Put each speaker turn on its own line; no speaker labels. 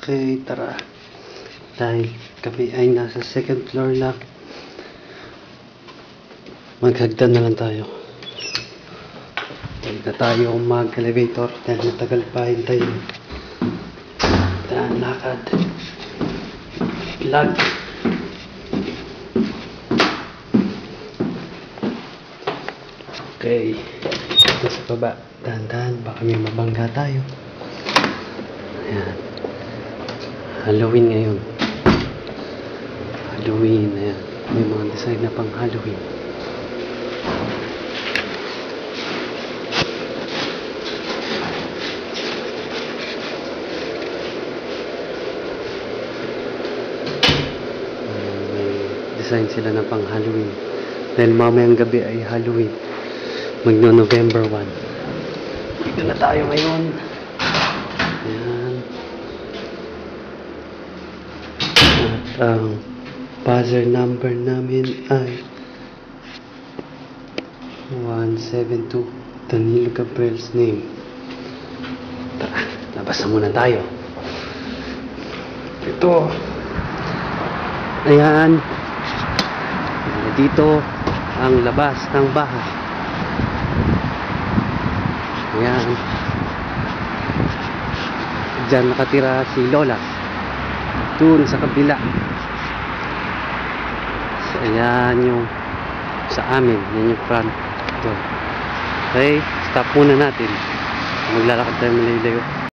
Okay, tara. Dahil kami ay nasa second floor lang, maghagdan na lang tayo. Huwag na tayo mag-elevator dahil matagal pa hintayin. Lakad. Vlog. Okay. Ito sa baba. Dahan-dahan. Baka may mabangga tayo. Ayan. Halloween ngayon. Halloween. Ayan. May mga design na pang Halloween. Design sila na pang Halloween. Dahil mamayang gabi ay Halloween. Magno-November 1. Dito na tayo ngayon. Ayan. At ang buzzer number namin ay 172. Danilo Gabriel's name. Tara, labas na muna tayo. Ito. Ayan. Dito ang labas ng bahay. Ayan. Diyan nakatira si Lola. Doon sa kabila. So, ayan yung sa amin. Yan yung front door. Okay, stop muna natin. Maglalakad tayo malayo-layo.